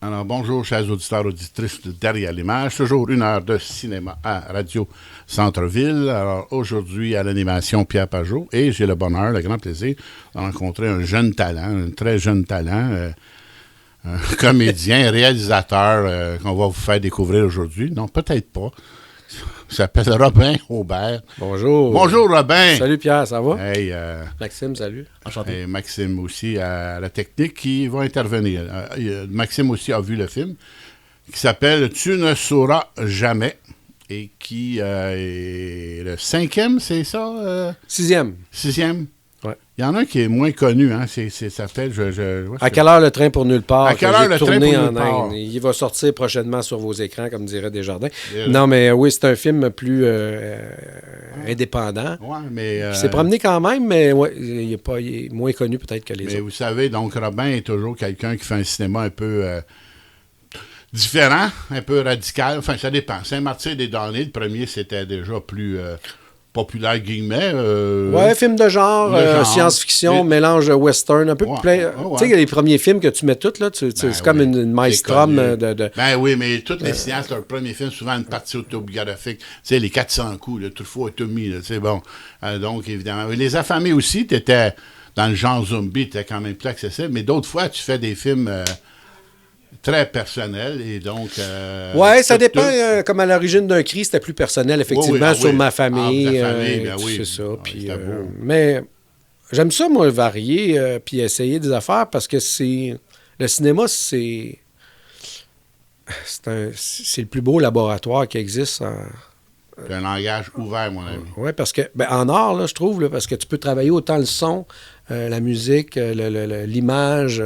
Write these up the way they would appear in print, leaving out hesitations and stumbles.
Alors, bonjour, chers auditeurs, auditrices de Derrière l'image. Toujours une heure de cinéma à Radio Centre-Ville. Alors, aujourd'hui, à l'animation, Pierre Pajot. Et j'ai le bonheur, le grand plaisir de rencontrer un jeune talent, un très jeune talent, un comédien, réalisateur qu'on va vous faire découvrir aujourd'hui. Non, peut-être pas. Il s'appelle Robin Aubert. Bonjour. Bonjour, Robin. Salut, Pierre, ça va? Hey, Maxime, salut. Enchanté. et Maxime aussi à la technique qui va intervenir. Maxime aussi a vu le film qui s'appelle Tu ne sauras jamais et qui est le 5e, c'est ça? 6e. 6e? Ouais. Il y en a un qui est moins connu, hein? Ça s'appelle... À quelle heure le train pour nulle part? À quelle heure le train pour nulle part? Inde. Il va sortir prochainement sur vos écrans, comme dirait Desjardins. Yeah. Non, mais oui, c'est un film plus indépendant. Ouais, mais... Il s'est promené quand même, mais ouais, il est moins connu peut-être que les mais autres. vous savez, donc Robin est toujours quelqu'un qui fait un cinéma un peu... différent, un peu radical. Enfin, ça dépend. Saint-Martyr-des-Damnés, le premier, c'était déjà plus populaire, guillemets. Ouais, film de genre, genre. science-fiction, Mais- mélange western, un peu Ouais, plein. ouais. Tu sais, les premiers films que tu mets toutes, là, c'est comme oui, une c'est maelstrom connu. de... Ben oui, mais tous les cinéastes, leur premier film, souvent une partie autobiographique. Tu sais, les 400 coups, là, Truffaut et Tommy, c'est bon. Donc, évidemment. Les affamés aussi, tu étais dans le genre zombie, tu étais quand même plus accessible. Mais d'autres fois, tu fais des films très personnels et donc... Ouais, ça dépend. tout- Comme à l'origine d'un cri, c'était plus personnel, effectivement, Oui, oui, ah sur oui. ma famille. Ah, ta famille, ben oui. C'est ça. Ah, Puis, c'était beau. mais j'aime ça, moi, varier puis essayer des affaires parce que c'est... Le cinéma, c'est le plus beau laboratoire qui existe. C'est un langage ouvert, mon ami. Oui, parce que, en art, là, je trouve, là, parce que tu peux travailler autant le son, la musique, l'image,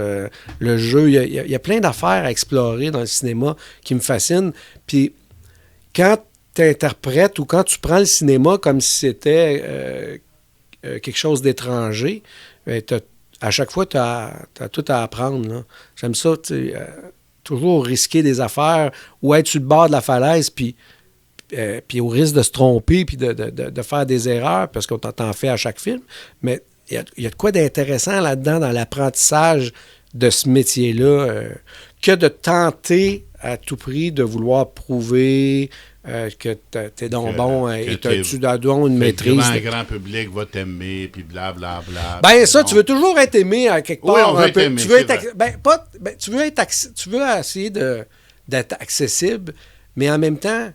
le jeu. Il y a plein d'affaires à explorer dans le cinéma qui me fascinent. Puis quand tu interprètes ou quand tu prends le cinéma comme si c'était quelque chose d'étranger, à chaque fois, tu as tout à apprendre. Là. J'aime ça, tu sais, toujours risquer des affaires ou être sur le bord de la falaise, puis au risque de se tromper puis de faire des erreurs, parce qu'on t'en fait à chaque film. Mais il y a de quoi d'intéressant là-dedans dans l'apprentissage de ce métier-là que de tenter à tout prix de vouloir prouver que t'es donc bon et tu dois donc une maîtrise. Un grand public va t'aimer, puis blablabla. Ben ça, tu veux toujours être aimé à quelque part. Oui, on veut un être peu. aimé, Tu veux c'est être, tu veux essayer d'être accessible, mais en même temps,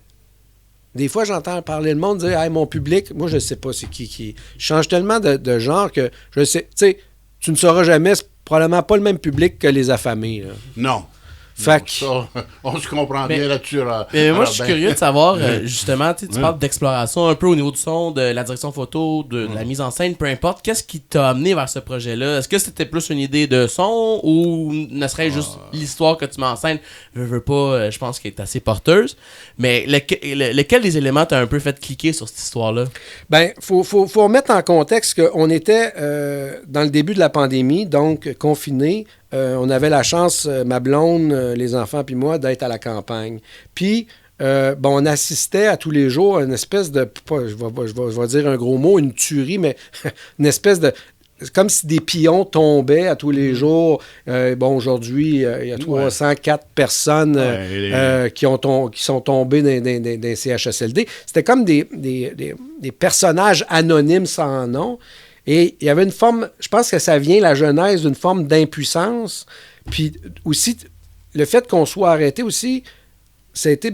des fois, j'entends parler le monde dire hey, mon public, moi, je ne sais pas c'est qui. Je change tellement de genre que je sais. Tu sais, tu ne sauras jamais, c'est probablement pas le même public que les affamés. Là. Non. Fait Non, ça, on se comprend bien là-dessus. Mais moi, je suis Robin. curieux de savoir, justement, tu parles d'exploration un peu au niveau du son, de la direction photo, de la mise en scène, peu importe. Qu'est-ce qui t'a amené vers ce projet-là? Est-ce que c'était plus une idée de son ou ne serait-ce juste l'histoire que tu mets en scène? Veux pas, je pense qu'elle est assez porteuse. Mais lequel des éléments t'a un peu fait cliquer sur cette histoire-là? Ben, faut remettre en contexte qu'on était dans le début de la pandémie, donc confinés. On avait la chance, ma blonde, les enfants puis moi, d'être à la campagne. Puis, on assistait à tous les jours à une espèce de, je vais dire un gros mot, une tuerie, mais une espèce de... C'est comme si des pions tombaient à tous les jours. Aujourd'hui, il y a 304 personnes qui sont tombées dans CHSLD. C'était comme des personnages anonymes sans nom. Et il y avait une forme, je pense que ça vient, la genèse, d'une forme d'impuissance. Puis aussi, le fait qu'on soit arrêté aussi, ça a été,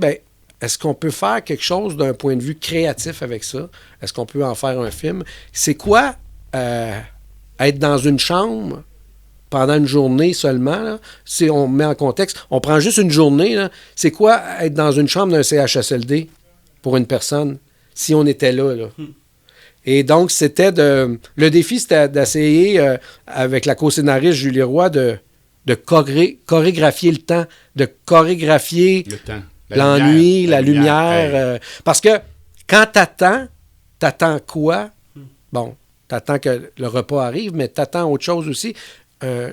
est-ce qu'on peut faire quelque chose d'un point de vue créatif avec ça? Est-ce qu'on peut en faire un film? C'est quoi être dans une chambre pendant une journée seulement? Là? Si on met en contexte, on prend juste une journée. Là, c'est quoi être dans une chambre d'un CHSLD pour une personne si on était là? Et donc, le défi, c'était d'essayer, avec la co-scénariste Julie Roy, de chorégraphier le temps, de chorégraphier Le temps. l'ennui, la lumière. Parce que quand t'attends quoi? Bon, t'attends que le repas arrive, mais t'attends autre chose aussi.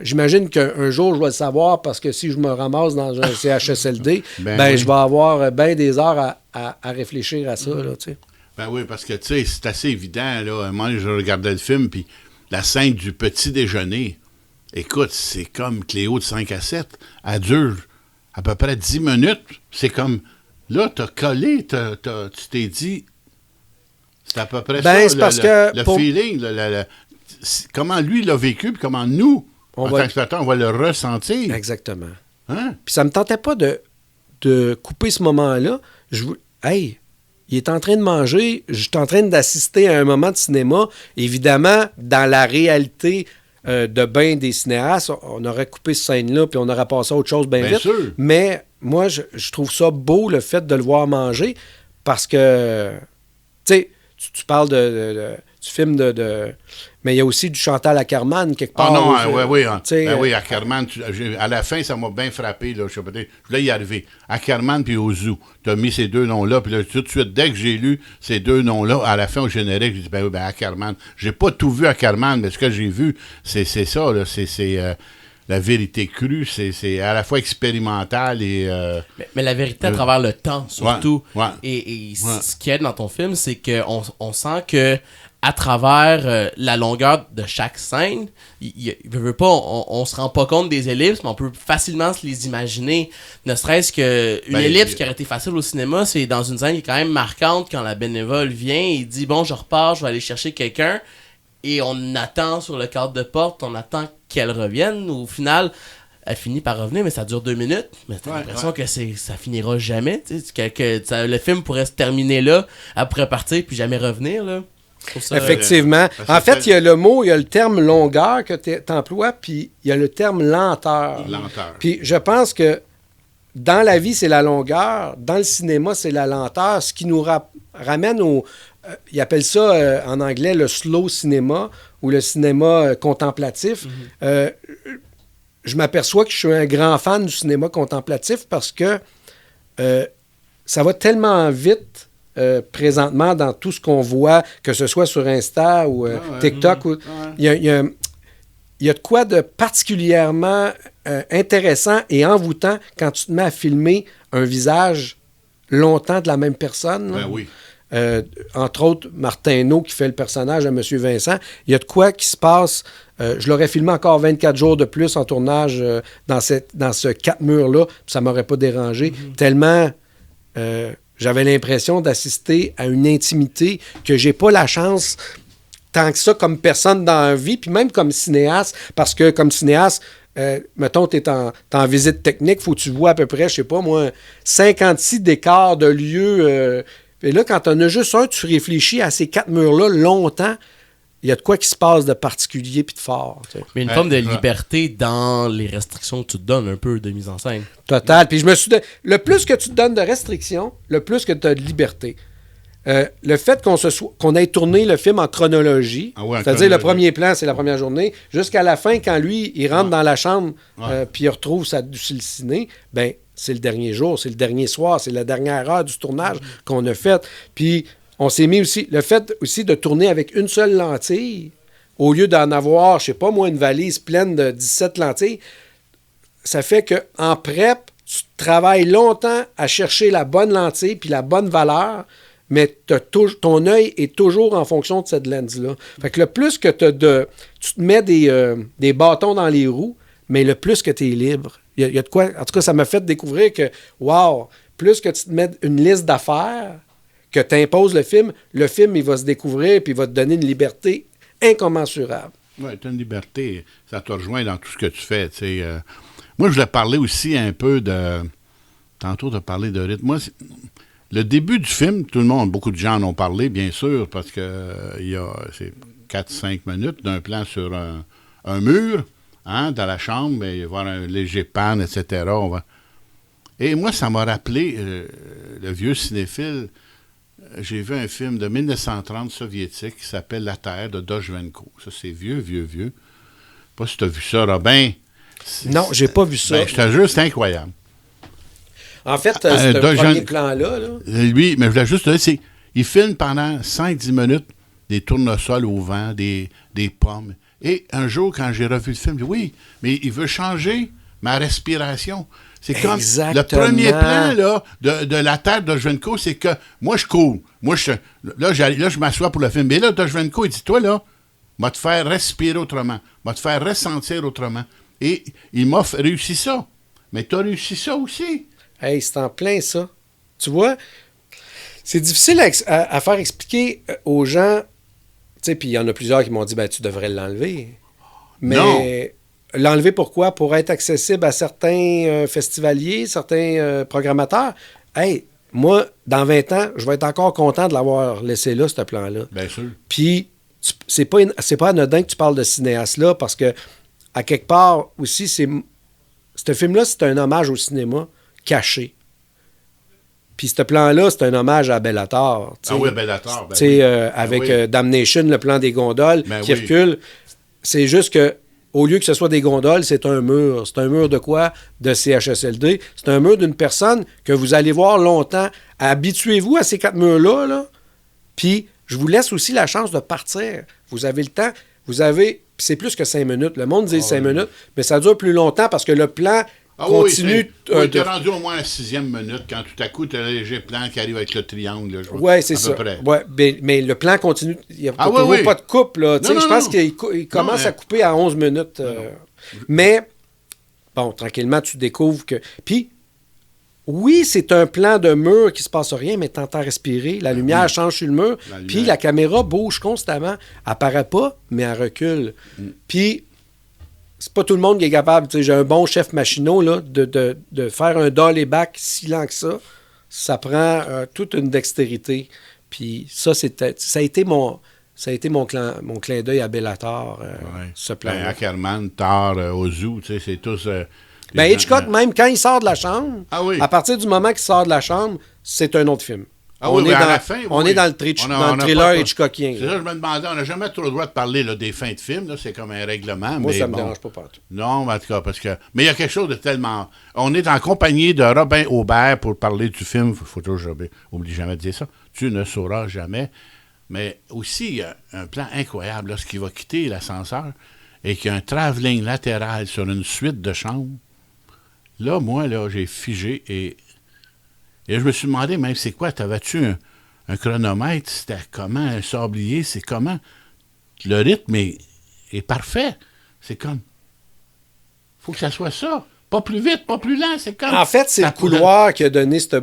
J'imagine qu'un jour, je vais le savoir parce que si je me ramasse dans un CHSLD, oui. je vais avoir bien des heures à réfléchir à ça, là, tu sais. Ben oui, parce que, tu sais, c'est assez évident, là. Moi, je regardais le film, puis la scène du petit déjeuner, écoute, c'est comme Cléo de 5 à 7. Elle dure à peu près 10 minutes, c'est comme, là, t'as collé, tu t'es dit, c'est à peu près Ben, ça, c'est parce que le pour- feeling, comment lui l'a vécu, puis comment nous, en tant que spectateur, on va le ressentir. Exactement. Hein? Puis ça me tentait pas de couper ce moment-là. Hey, il est en train de manger, je suis en train d'assister à un moment de cinéma. Évidemment, dans la réalité de bien des cinéastes, on aurait coupé cette scène-là, puis on aurait passé à autre chose bien Bien vite. sûr. Mais moi, je trouve ça beau, le fait de le voir manger, parce que, tu sais, tu parles du film mais il y a aussi du Chantal Akerman, quelque part. Ah non, où, oui, Ackerman, à la fin, ça m'a bien frappé. Là, je voulais y arriver. Ackerman puis Ozu, tu as mis ces deux noms-là, puis là, tout de suite, dès que j'ai lu ces deux noms-là, à la fin, au générique, j'ai dit, ben oui, Ackerman. J'ai pas tout vu Ackerman, mais ce que j'ai vu, c'est ça, là, c'est la vérité crue, c'est à la fois expérimental et... Mais la vérité à travers le temps, surtout. Ouais. Et ce qui aide dans ton film, c'est qu'on on sent que à travers la longueur de chaque scène, on se rend pas compte des ellipses, mais on peut facilement se les imaginer. Ne serait-ce qu'une ellipse qui aurait été facile au cinéma, c'est dans une scène qui est quand même marquante quand la bénévole vient et dit « Bon, je repars, je vais aller chercher quelqu'un ». Et on attend sur le cadre de porte, on attend qu'elle revienne. Au final, elle finit par revenir, mais ça dure 2 minutes. Mais t'as l'impression que ça finira jamais. Le film pourrait se terminer là, elle pourrait partir puis jamais revenir. Là. Ça, effectivement. En fait, il y a le terme longueur que tu emploies, puis il y a le terme lenteur. Puis je pense que dans la vie, c'est la longueur. Dans le cinéma, c'est la lenteur. Ce qui nous ramène au... ils appellent ça en anglais le slow cinéma ou le cinéma contemplatif. Je m'aperçois que je suis un grand fan du cinéma contemplatif parce que ça va tellement vite présentement dans tout ce qu'on voit, que ce soit sur Insta ou TikTok. Il y a de quoi de particulièrement intéressant et envoûtant quand tu te mets à filmer un visage longtemps de la même personne. Ben oui. Entre autres, Martineau qui fait le personnage de M. Vincent. Il y a de quoi qui se passe. Je l'aurais filmé encore 24 jours de plus en tournage dans ce 4 murs-là, puis ça ne m'aurait pas dérangé. Tellement j'avais l'impression d'assister à une intimité que j'ai pas la chance tant que ça comme personne dans la vie, puis même comme cinéaste, parce que comme cinéaste, mettons, tu es en visite technique, faut que tu vois à peu près, je sais pas moi, 56 décors de lieux. Et là, quand tu en as juste un, tu réfléchis à ces 4 murs-là longtemps. Il y a de quoi qui se passe de particulier puis de fort. Tu sais. Mais une forme de liberté dans les restrictions que tu te donnes un peu de mise en scène. Total. Puis le plus que tu te donnes de restrictions, le plus que tu as de liberté. Le fait qu'on ait tourné le film en chronologie, c'est-à-dire le premier plan, c'est la première journée, jusqu'à la fin, quand lui, il rentre dans la chambre puis il retrouve sa ciné, ben c'est le dernier jour, c'est le dernier soir, c'est la dernière heure du tournage qu'on a fait. Puis on s'est mis aussi, le fait aussi de tourner avec une seule lentille, au lieu d'en avoir, je sais pas moi, une valise pleine de 17 lentilles, ça fait qu'en prep, tu travailles longtemps à chercher la bonne lentille puis la bonne valeur, mais ton œil est toujours en fonction de cette lens-là. Fait que le plus que tu te mets des bâtons dans les roues, mais le plus que tu es libre. Il y a de quoi. En tout cas, ça m'a fait découvrir que, wow, plus que tu te mets une liste d'affaires, que tu imposes le film, il va se découvrir puis il va te donner une liberté incommensurable. Oui, tu as une liberté. Ça te rejoint dans tout ce que tu fais. Moi, je voulais parler aussi un peu de... Tantôt, de parler de rythme. Moi, le début du film, beaucoup de gens en ont parlé, bien sûr, parce que c'est 4-5 minutes d'un plan sur un mur, hein, dans la chambre, il va y avoir un léger pan, etc. Et moi, ça m'a rappelé, le vieux cinéphile, j'ai vu un film de 1930 soviétique qui s'appelle La Terre de Dojvenko. Ça, c'est vieux. Je sais pas si tu as vu ça, Robin. Non, j'ai pas vu ça. Ben, je te jure, c'est incroyable. En fait, ce premier plan-là... Lui, mais je voulais juste te dire, il filme pendant 5-10 minutes des tournesols au vent, des pommes. Et un jour, quand j'ai revu le film, j'ai dit, oui, mais il veut changer ma respiration. C'est comme le premier plan là, de La Terre de Dojvenko, c'est que moi, je cours. Là, je m'assois pour le film. Mais là, Dojvenko, il dit, toi, là, va te faire respirer autrement, va te faire ressentir autrement. Et il m'a réussi ça. Mais tu as réussi ça aussi. Hey, c'est en plein ça. Tu vois, c'est difficile à faire expliquer aux gens. Tu sais, puis il y en a plusieurs qui m'ont dit, ben, tu devrais l'enlever. Mais Non. l'enlever pourquoi? Pour être accessible à certains festivaliers, certains programmateurs. Hey, moi, dans 20 ans, je vais être encore content de l'avoir laissé là, ce plan-là. Bien sûr. Puis, c'est pas anodin que tu parles de cinéaste-là, parce que, à quelque part aussi, ce film-là, c'est un hommage au cinéma caché. Puis ce plan-là, c'est un hommage à Bellator. Ah oui, Bellator. Ben oui. Ben Avec oui. Damnation, le plan des gondoles qui Oui. recule. C'est juste que au lieu que ce soit des gondoles, c'est un mur. C'est un mur de quoi? De CHSLD. C'est un mur d'une personne que vous allez voir longtemps. Habituez-vous à ces 4 murs-là. Là. Puis, je vous laisse aussi la chance de partir. Vous avez le temps. Puis c'est plus que 5 minutes. Le monde dit 5 minutes, mais ça dure plus longtemps parce que le plan continue. Oui, tu es rendu au moins à la 6e minute quand tout à coup, tu as un léger plan qui arrive avec le triangle. Oui, c'est ça. Ouais, mais le plan continue. Il n'y a toujours pas de coupe. Là. Je pense qu'il commence à couper à 11 minutes. Mais, bon, tranquillement, tu découvres que... Puis, oui, c'est un plan de mur qui se passe rien, mais tu entends respirer. La lumière change sur le mur. Puis, la caméra bouge constamment. Elle apparaît pas, mais elle recule. Puis... c'est pas tout le monde qui est capable. J'ai un bon chef machinot là, de faire un dolly back si lent que ça. Ça prend toute une dextérité. Puis ça, ça a été mon clin d'œil à Bellator, ce plan. Ackerman, Tar, Ozu, c'est tous... Hitchcock, même quand il sort de la chambre, à partir du moment qu'il sort de la chambre, c'est un autre film. On est dans le thriller Hitchcockien. C'est ça, je me demandais, on n'a jamais trop le droit de parler là, des fins de film, là, c'est comme un règlement. Moi, mais ça me dérange pas partout. Non, en tout cas, parce que... Mais il y a quelque chose de tellement... On est en compagnie de Robin Aubert pour parler du film, faut toujours, oublie jamais de dire ça, tu ne sauras jamais. Mais aussi, il y a un plan incroyable, lorsqu'il va quitter l'ascenseur et qu'il y a un travelling latéral sur une suite de chambres. Là, moi, là, j'ai figé et je me suis demandé, même, c'est quoi? T'avais-tu un chronomètre? C'était comment? Un sablier? C'est comment? Le rythme est parfait. C'est comme... faut que ça soit ça. Pas plus vite, pas plus lent. C'est comme... En fait, c'est le couloir qui a donné ce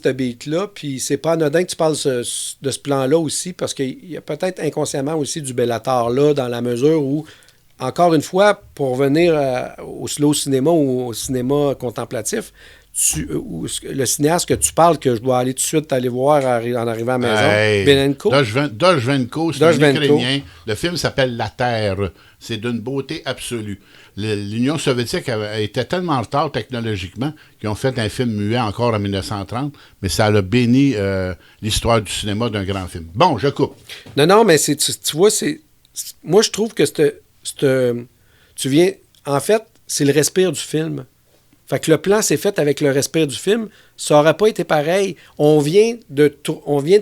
beat-là. Puis c'est pas anodin que tu parles de ce plan-là aussi, parce qu'il y a peut-être inconsciemment aussi du Bellator là, dans la mesure où, encore une fois, pour revenir au slow cinéma ou au cinéma contemplatif, le cinéaste que tu parles, que je dois aller tout de suite aller voir en arrivant à la maison, Benenko. Dojvenko, c'est un Ukrainien. Le film s'appelle La Terre. C'est d'une beauté absolue. L'Union soviétique était tellement en retard technologiquement qu'ils ont fait un film muet encore en 1930, mais ça a béni l'histoire du cinéma d'un grand film. Bon, je coupe. Non, mais tu vois, moi, je trouve que tu viens... En fait, c'est le respire du film. Fait que le plan s'est fait avec le respire du film. Ça n'aurait pas été pareil. On vient de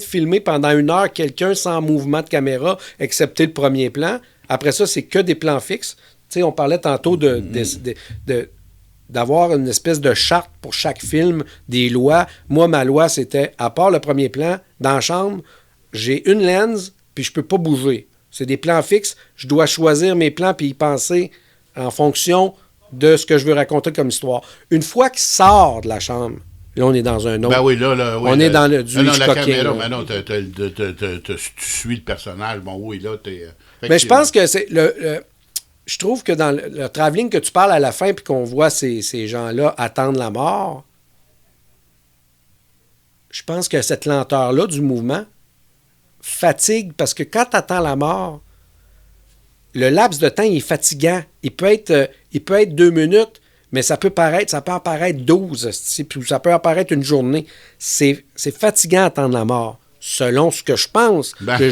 filmer pendant 1 heure quelqu'un sans mouvement de caméra, excepté le premier plan. Après ça, c'est que des plans fixes. Tu sais, on parlait tantôt d'avoir une espèce de charte pour chaque film, des lois. Moi, ma loi, c'était, à part le premier plan, dans la chambre, j'ai une lens, puis je peux pas bouger. C'est des plans fixes. Je dois choisir mes plans puis y penser en fonction de ce que je veux raconter comme histoire. Une fois qu'il sort de la chambre, là, on est dans un autre... Ben oui, là on est dans du Hitchcockien. La caméra, mais non, tu suis le personnage. Bon, oui, là, mais je pense que c'est... je trouve que dans le travelling que tu parles à la fin puis qu'on voit ces gens-là attendre la mort, je pense que cette lenteur-là du mouvement fatigue, parce que quand tu attends la mort, le laps de temps il est fatigant. Il peut être 2 minutes, mais ça peut en paraître 12, ça peut en paraître une journée. C'est fatigant d'attendre la mort, selon ce que je pense. Je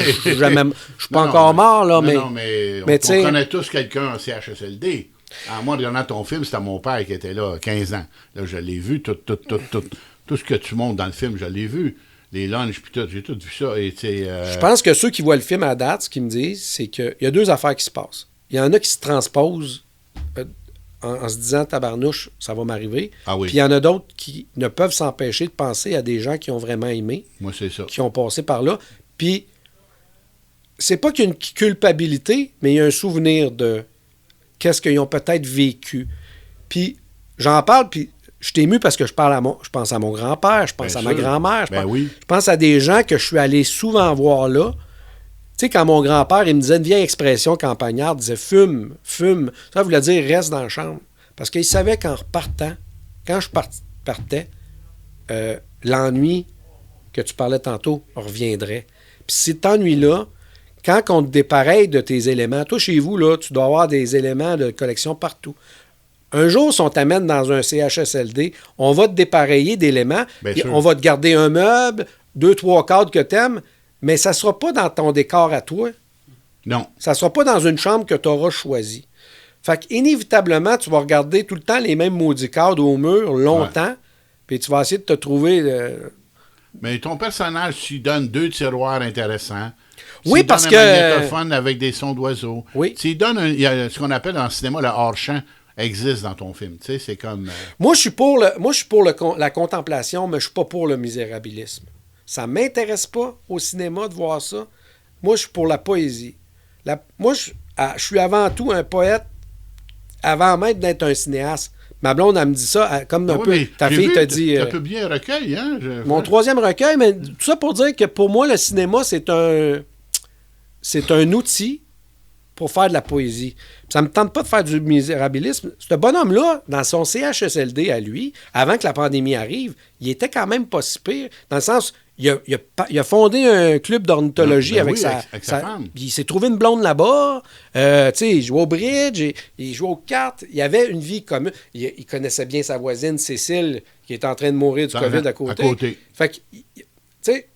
suis pas encore mort, là, mais... Non, mais on connaît tous quelqu'un en CHSLD. À moi, regardant ton film, c'était mon père qui était là, 15 ans. Là, je l'ai vu, tout ce que tu montres dans le film, je l'ai vu. Les lunchs, puis tout, j'ai tout vu ça. Je pense que ceux qui voient le film à date, ce qu'ils me disent, c'est qu'il y a 2 affaires qui se passent. Il y en a qui se transposent en se disant « tabarnouche, ça va m'arriver ». Oui. Puis il y en a d'autres qui ne peuvent s'empêcher de penser à des gens qui ont vraiment aimé. Moi, c'est ça. Qui ont passé par là. Puis c'est pas qu'il y a une culpabilité, mais il y a un souvenir de qu'est-ce qu'ils ont peut-être vécu. Puis j'en parle, puis je suis ému parce que je pense à mon grand-père, je pense Bien à ma sûr. grand-mère, Oui. je pense à des gens que je suis allé souvent voir là. Tu sais, quand mon grand-père, il me disait une vieille expression campagnarde, il disait « fume », ça voulait dire « reste dans la chambre ». Parce qu'il savait qu'en repartant, quand je partais, l'ennui que tu parlais tantôt reviendrait. Puis cet ennui-là, quand on te dépareille de tes éléments, toi, chez vous, là, tu dois avoir des éléments de collection partout. Un jour, si on t'amène dans un CHSLD, on va te dépareiller d'éléments, on va te garder un meuble, 2-3 cadres que tu aimes, mais ça ne sera pas dans ton décor à toi. Non. Ça ne sera pas dans une chambre que tu auras choisie. Fait qu'inévitablement, tu vas regarder tout le temps les mêmes maudits cadres au mur longtemps, puis tu vas essayer de te trouver... Mais ton personnage, tu lui donnes 2 tiroirs intéressants. Oui, tu parce donnes que... un magnétophone avec des sons d'oiseaux. Oui. Tu lui donnes il y a ce qu'on appelle en cinéma le hors-champ existe dans ton film. Tu sais, c'est comme... Moi, je suis pour la contemplation, mais je suis pas pour le misérabilisme. Ça m'intéresse pas au cinéma de voir ça. Moi, je suis pour la poésie. Moi, je suis avant tout un poète avant même d'être un cinéaste. Ma blonde, elle me dit ça, comme un peu... Ta fille t'a dit... Tu as publié un recueil, hein? Mon 3e recueil, mais tout ça pour dire que pour moi, le cinéma, c'est un outil pour faire de la poésie. Ça ne me tente pas de faire du misérabilisme. Ce bonhomme-là, dans son CHSLD à lui, avant que la pandémie arrive, il était quand même pas si pire, dans le sens... Il a fondé un club d'ornithologie avec sa femme. Il s'est trouvé une blonde là-bas. Il jouait au bridge, il jouait aux cartes. Il avait une vie commune. Il connaissait bien sa voisine, Cécile, qui est en train de mourir du COVID à côté. Fait que, tu sais,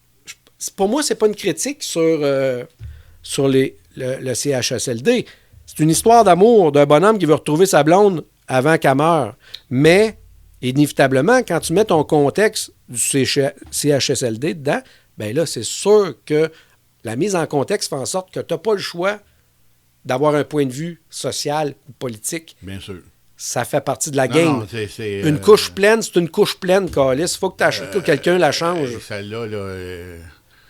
pour moi, c'est pas une critique sur le CHSLD. C'est une histoire d'amour d'un bonhomme qui veut retrouver sa blonde avant qu'elle meure. Mais, inévitablement, quand tu mets ton contexte du CHSLD dedans, bien là, c'est sûr que la mise en contexte fait en sorte que tu n'as pas le choix d'avoir un point de vue social ou politique. Bien sûr. Ça fait partie de la game. Non, une couche pleine, c'est une couche pleine, Calis. Il faut que quelqu'un la change. Celle-là,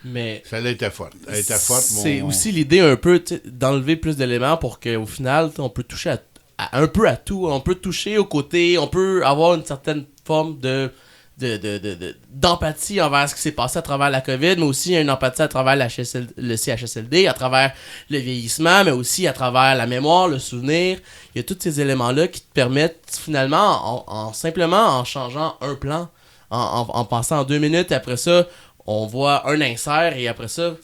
mais celle-là était forte. Elle était forte. C'est aussi l'idée un peu d'enlever plus d'éléments pour qu'au final, on peut toucher un peu à tout. On peut toucher aux côtés, on peut avoir une certaine forme d'empathie envers ce qui s'est passé à travers la COVID, mais aussi une empathie à travers le CHSLD, à travers le vieillissement, mais aussi à travers la mémoire, le souvenir. Il y a tous ces éléments-là qui te permettent finalement, simplement en changeant un plan, en passant en 2 minutes, et après ça, on voit un insert, et après ça,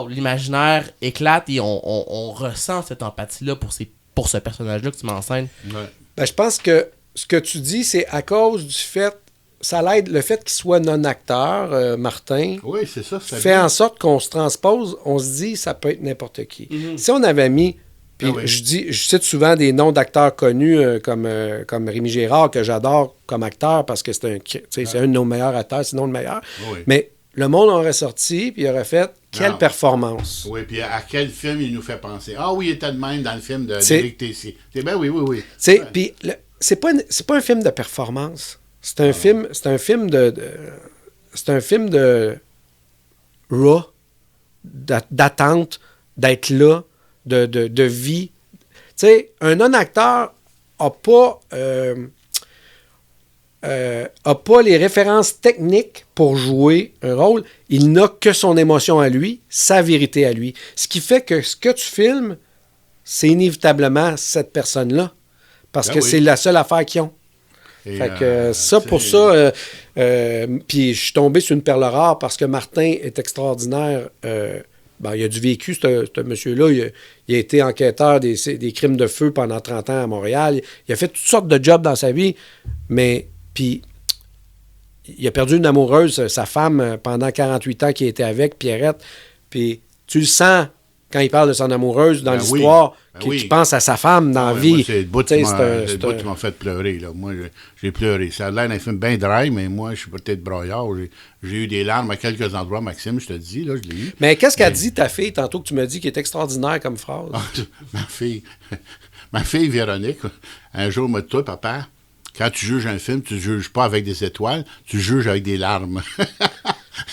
l'imaginaire éclate, et on ressent cette empathie-là pour ce personnage-là que tu m'enseignes. Ouais. Ben, je pense que ce que tu dis, c'est à cause du fait... Ça l'aide, le fait qu'il soit non-acteur, Martin, oui, c'est ça, fait en sorte qu'on se transpose, on se dit ça peut être n'importe qui. Mm-hmm. Si on avait mis, puis je cite souvent des noms d'acteurs connus comme Rémi Gérard, que j'adore comme acteur parce que c'est un de nos meilleurs acteurs, sinon le meilleur. Oui. Mais le monde aurait sorti, puis il aurait fait quelle performance. Oui, puis à quel film il nous fait penser. Ah oui, il était de même dans le film d'Éric Tessier. Ben oui. Puis c'est pas un film de performance. C'est un film de raw, d'attente, d'être là, de vie. Tu sais, un non-acteur n'a pas les références techniques pour jouer un rôle. Il n'a que son émotion à lui, sa vérité à lui. Ce qui fait que ce que tu filmes, c'est inévitablement cette personne-là. Parce que c'est la seule affaire qu'ils ont. Fait que pour ça, puis je suis tombé sur une perle rare parce que Martin est extraordinaire. Il a du vécu, ce monsieur-là. Il a été enquêteur des crimes de feu pendant 30 ans à Montréal. Il a fait toutes sortes de jobs dans sa vie, mais puis il a perdu une amoureuse, sa femme, pendant 48 ans qu'il était avec, Pierrette. Puis tu le sens quand il parle de son amoureuse dans l'histoire, qu'il pense à sa femme dans la vie. Moi, c'est le bout qui m'a fait pleurer. Là. Moi, j'ai pleuré. Ça a l'air d'un film bien dry, mais moi, je suis peut-être braillard. J'ai eu des larmes à quelques endroits, Maxime, je te dis. Là, je l'ai eu. Mais qu'est-ce qu'a dit ta fille, tantôt que tu m'as dit, qui est extraordinaire comme phrase? Ma fille Véronique, un jour, m'a dit, toi, papa, quand tu juges un film, tu ne juges pas avec des étoiles, tu juges avec des larmes.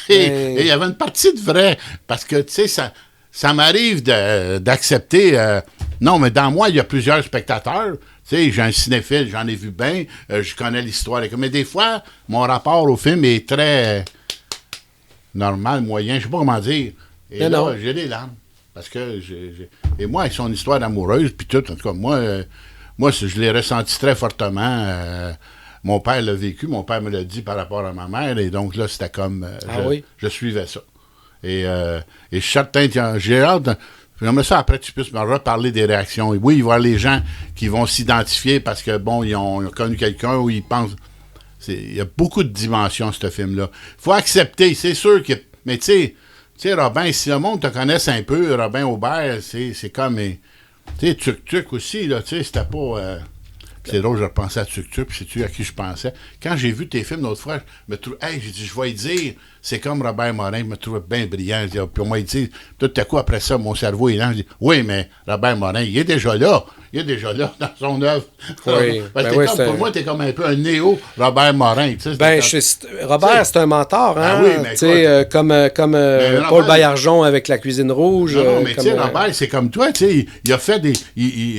Et il y avait une partie de vrai, parce que, tu sais, ça m'arrive d'accepter... non, mais dans moi, il y a plusieurs spectateurs, Tu sais, j'ai un cinéphile, j'en ai vu bien, je connais l'histoire. Mais des fois, mon rapport au film est très normal, moyen, je sais pas comment dire. Et mais là, non. j'ai des larmes. Parce que Et moi, avec son histoire amoureuse, puis tout, en tout cas, moi je l'ai ressenti très fortement. Mon père l'a vécu, mon père me l'a dit par rapport à ma mère, et donc là, c'était comme... je suivais ça. Et je suis certain, j'ai hâte... J'aimerais ça après tu puisses me reparler des réactions. Et oui, il va y avoir les gens qui vont s'identifier parce que, bon, ils ont connu quelqu'un ou ils pensent... Il y a beaucoup de dimensions, ce film-là. Il faut accepter, c'est sûr que... Mais tu sais, Robin, si le monde te connaisse un peu, Robin Aubert, c'est comme... Tu sais, Tuk-Tuk aussi, là, tu sais, c'était pas... C'est drôle, je repensais à Tuk-Tuk, puis sais-tu à qui je pensais? Quand j'ai vu tes films l'autre fois, je me trouve... Hey, j'ai dit, je vais lui dire, c'est comme Robert Morin, je me trouvais bien brillant. Je dis, puis moi, il dit, tout à coup, après ça, mon cerveau est lent. Je dis, oui, mais Robert Morin, il est déjà là. Il est déjà là dans son œuvre. Oui. Pour moi, t'es comme un peu un néo-Robert Morin. Tu sais, Robert, c'est un mentor, hein? Oui, mais tu sais, comme Paul Baillargeon avec La Cuisine Rouge. Non, mais tu sais, Robert, c'est comme toi, tu sais, il a fait des...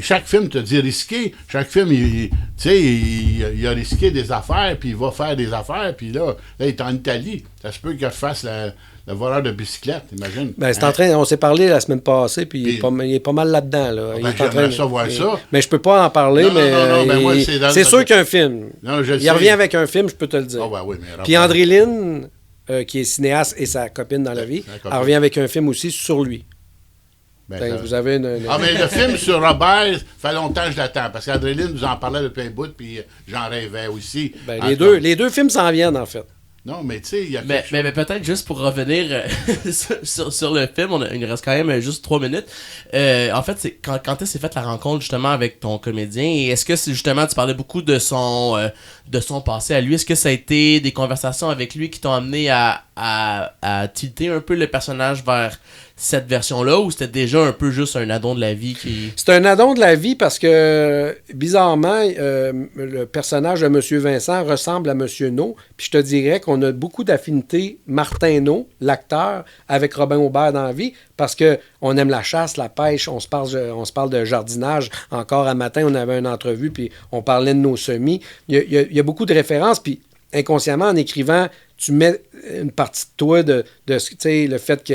chaque film te dit risqué. Chaque film, tu sais, il a risqué des affaires, puis il va faire des affaires, puis là, il est en Italie. Ça se peut que je fasse le voleur de bicyclette, imagine. Ben, c'est en train, on s'est parlé la semaine passée, puis il est pas mal là-dedans. Là. Ben, j'aimerais ça voir ça. Mais je peux pas en parler, non, moi, c'est sûr qu'il y a un film. Non, il revient avec un film, je peux te le dire. Oh, ben oui, mais puis André Lynn, qui est cinéaste et sa copine dans la vie, elle revient avec un film aussi sur lui. Ben, vous avez mais le film sur Robert, ça fait longtemps que je l'attends, parce qu'Andréline nous en parlait depuis un bout, puis j'en rêvais aussi. Ben, les deux films s'en viennent, en fait. Non, mais tu sais, il y a mais peut-être juste pour revenir sur le film, il nous reste quand même juste 3 minutes. En fait, c'est quand s'est faite la rencontre justement avec ton comédien, et est-ce que c'est justement, tu parlais beaucoup de son passé à lui, est-ce que ça a été des conversations avec lui qui t'ont amené à tilter un peu le personnage vers cette version-là, ou c'était déjà un peu juste un addon de la vie qui... C'est un addon de la vie parce que, bizarrement, le personnage de M. Vincent ressemble à M. No, puis je te dirais qu'on a beaucoup d'affinités, Martin No, l'acteur, avec Robin Aubert dans la vie, parce qu'on aime la chasse, la pêche, on se parle de jardinage. Encore un matin, on avait une entrevue, puis on parlait de nos semis. Il y a beaucoup de références, puis inconsciemment, en écrivant, tu mets une partie de toi de tu sais, le fait qu'à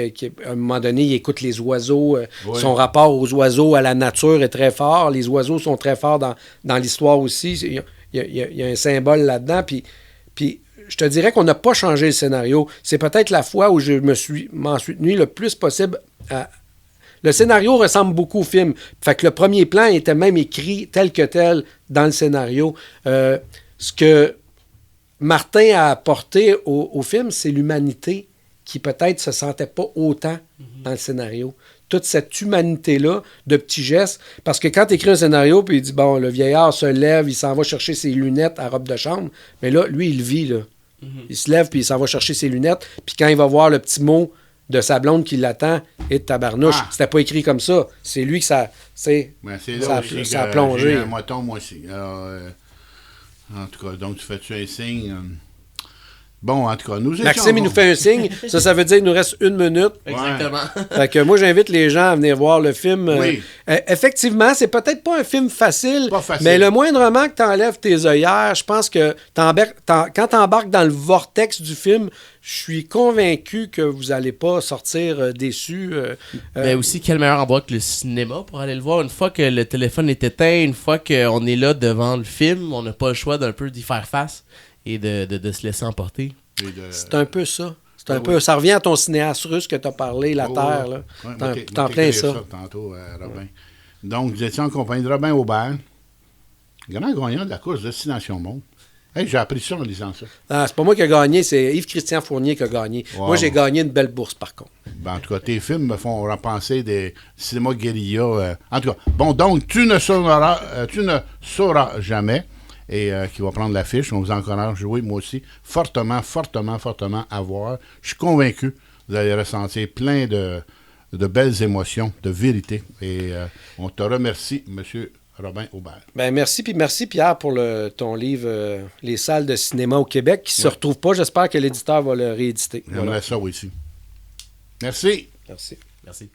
un moment donné, il écoute les oiseaux. Oui. Son rapport aux oiseaux, à la nature est très fort. Les oiseaux sont très forts dans l'histoire aussi. Il y a un symbole là-dedans. Puis je te dirais qu'on n'a pas changé le scénario. C'est peut-être la fois où je m'en suis tenu le plus possible à... Le scénario ressemble beaucoup au film. Fait que le premier plan était même écrit tel que tel dans le scénario. Ce que Martin a apporté au film, c'est l'humanité qui peut-être se sentait pas autant dans le scénario. Toute cette humanité-là, de petits gestes. Parce que quand tu écris un scénario, puis il dit, bon, le vieillard se lève, il s'en va chercher ses lunettes à robe de chambre. Mais là, lui, il vit, là. Il se lève, puis il s'en va chercher ses lunettes. Puis quand il va voir le petit mot de sa blonde qui l'attend, et de tabarnouche, c'était pas écrit comme ça. C'est lui que ça a plongé. J'ai un moton, moi aussi. Alors, en tout cas, donc tu fais-tu un signe? Bon, en tout cas, nous étions... Maxime, il nous fait un signe. Ça veut dire qu'il nous reste 1 minute. Exactement. Fait que moi, j'invite les gens à venir voir le film. Oui. Effectivement, c'est peut-être pas un film facile, Pas facile. mais le moindrement que tu enlèves tes œillères, je pense que quand tu embarques dans le vortex du film, je suis convaincu que vous n'allez pas sortir déçu. Mais aussi, quel meilleur endroit que le cinéma pour aller le voir. Une fois que le téléphone est éteint, une fois qu'on est là devant le film, on n'a pas le choix d'un peu d'y faire face et de se laisser emporter. C'est un peu ça. Ça revient à ton cinéaste russe que tu as parlé, La Terre. Là. T'en plein ça. Tantôt, Robin. Donc, vous étiez en compagnie de Robin Aubert, grand gagnant de la course Destination Monde. Hey, j'ai appris ça en lisant ça. Ah, c'est pas moi qui ai gagné, c'est Yves-Christian Fournier qui a gagné. Wow. Moi, j'ai gagné une belle bourse, par contre. Ben, en tout cas, tes films me font repenser des cinémas guérilla. En tout cas, bon, donc, tu ne sauras jamais, et qui va prendre l'affiche. On vous encourage à jouer, moi aussi, fortement à voir. Je suis convaincu que vous allez ressentir plein de belles émotions, de vérité. Et on te remercie, monsieur Robin Aubert. Ben merci, puis merci Pierre pour ton livre Les salles de cinéma au Québec, qui ne se retrouve pas. J'espère que l'éditeur va le rééditer. J'aimerais ça aussi. Merci. Merci. Merci.